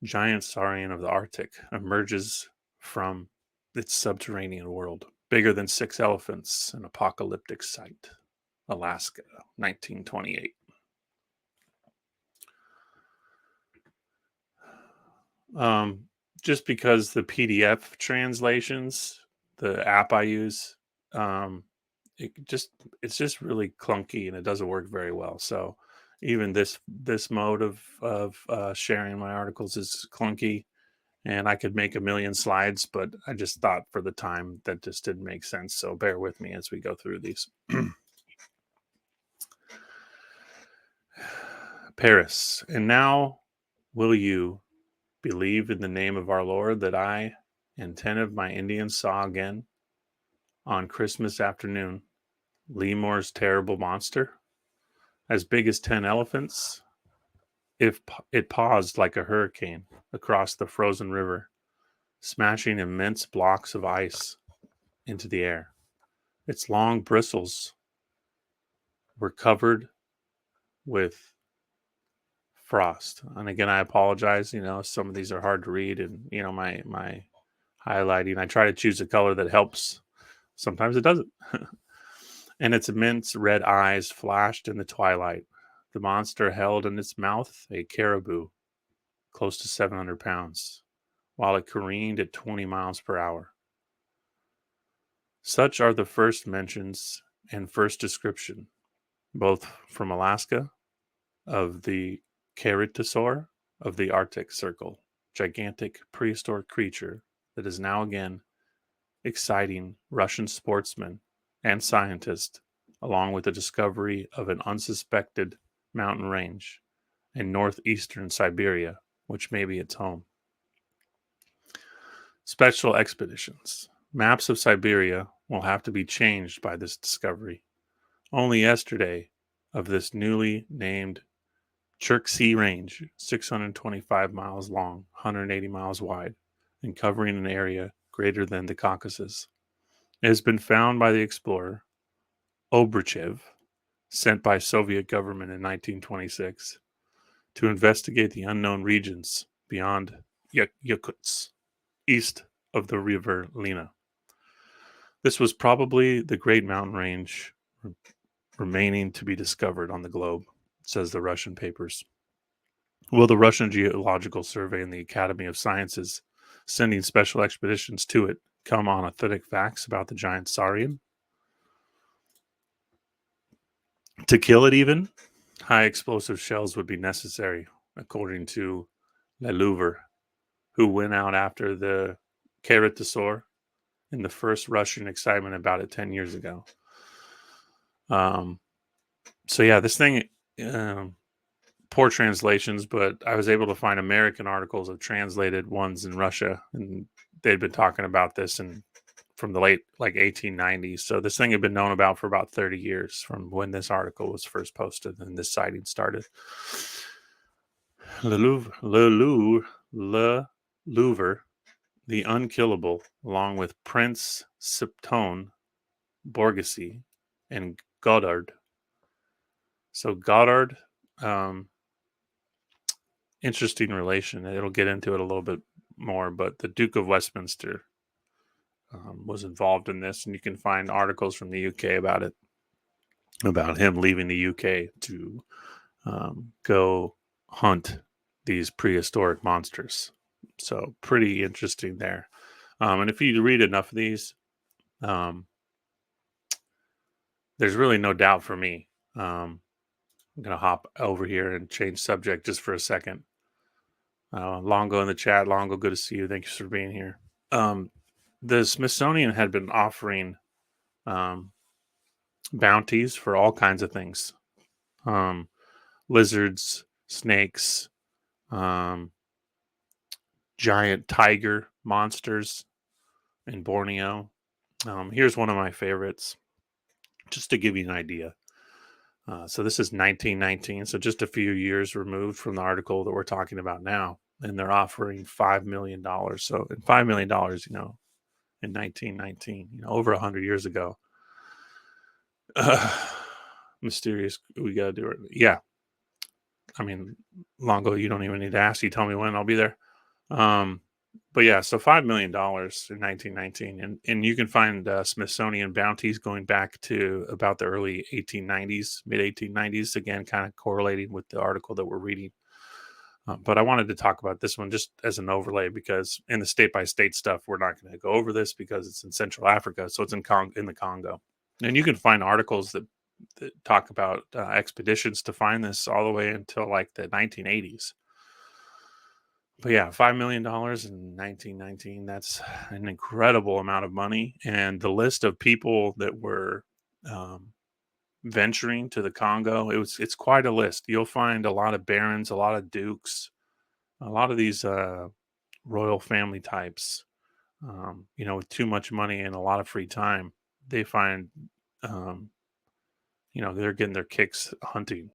Giant saurian of the Arctic emerges from its subterranean world, bigger than 6 elephants, an apocalyptic sight. Alaska, 1928. Um, just because the PDF translations, the app I use, um, it just it's just really clunky and it doesn't work very well. So even this mode of sharing my articles is clunky, and I could make a million slides, but I just thought for the time that just didn't make sense. So bear with me as we go through these. Paris, and now will you believe in the name of our Lord that I and 10 of my Indians saw again on Christmas afternoon Lemur's terrible monster, as big as 10 elephants? If it paused like a hurricane across the frozen river, smashing immense blocks of ice into the air. Its long bristles were covered with frost. And again, I apologize. Some of these are hard to read, and my highlighting. I try to choose a color that helps. Sometimes it doesn't. And its immense red eyes flashed in the twilight. The monster held in its mouth a caribou, close to 700 pounds, while it careened at 20 miles per hour. Such are the first mentions and first description, both from Alaska, of the Ceratosaur of the Arctic Circle, gigantic prehistoric creature that is now again exciting Russian sportsmen and scientists, along with the discovery of an unsuspected mountain range in northeastern Siberia, which may be its home. Special expeditions. Maps of Siberia will have to be changed by this discovery. Only yesterday, of this newly named Cherksey Range, 625 miles long, 180 miles wide, and covering an area greater than the Caucasus. It has been found by the explorer Obruchev, sent by Soviet government in 1926 to investigate the unknown regions beyond Yakutsk, east of the river Lena. This was probably the great mountain range remaining to be discovered on the globe, says the Russian papers. Will the Russian Geological Survey and the Academy of Sciences, sending special expeditions to it, come on authentic facts about the giant saurian? To kill it even, high explosive shells would be necessary, according to Lelouver, who went out after the Ceratosaur in the first Russian excitement about it 10 years ago. So yeah, this thing, poor translations, but I was able to find American articles of translated ones in Russia, and they'd been talking about this from the late 1890s. So this thing had been known about for about 30 years from when this article was first posted and this sighting started. Le Louvre, the Unkillable, along with Prince Siptone, Borghese, and Goddard. So Goddard, interesting relation. It'll get into it a little bit more, but the Duke of Westminster was involved in this, and you can find articles from the UK about it, about him leaving the UK to go hunt these prehistoric monsters. So pretty interesting there. And if you read enough of these, there's really no doubt for me. I'm going to hop over here and change subject just for a second. Longo in the chat. Longo, good to see you. Thank you for being here. The Smithsonian had been offering bounties for all kinds of things. Lizards, snakes, giant tiger monsters in Borneo. Here's one of my favorites, just to give you an idea. So this is 1919, so just a few years removed from the article that we're talking about now, and they're offering $5 million. So $5 million, in 1919, over 100 years ago. Mysterious. We got to do it. Yeah. I mean, Longo, you don't even need to ask. You tell me when, I'll be there. Um, but yeah, so $5 million in 1919, and you can find Smithsonian bounties going back to about the early 1890s, mid 1890s. Again, kind of correlating with the article that we're reading. But I wanted to talk about this one just as an overlay because in the state by state stuff, we're not going to go over this because it's in Central Africa, so it's in the Congo, and you can find articles that talk about expeditions to find this all the way until like the 1980s. But yeah, $5 million in 1919, that's an incredible amount of money. And the list of people that were um, venturing to the Congo, it's quite a list. You'll find a lot of barons, a lot of dukes, a lot of these royal family types, with too much money and a lot of free time. They find, um, they're getting their kicks hunting.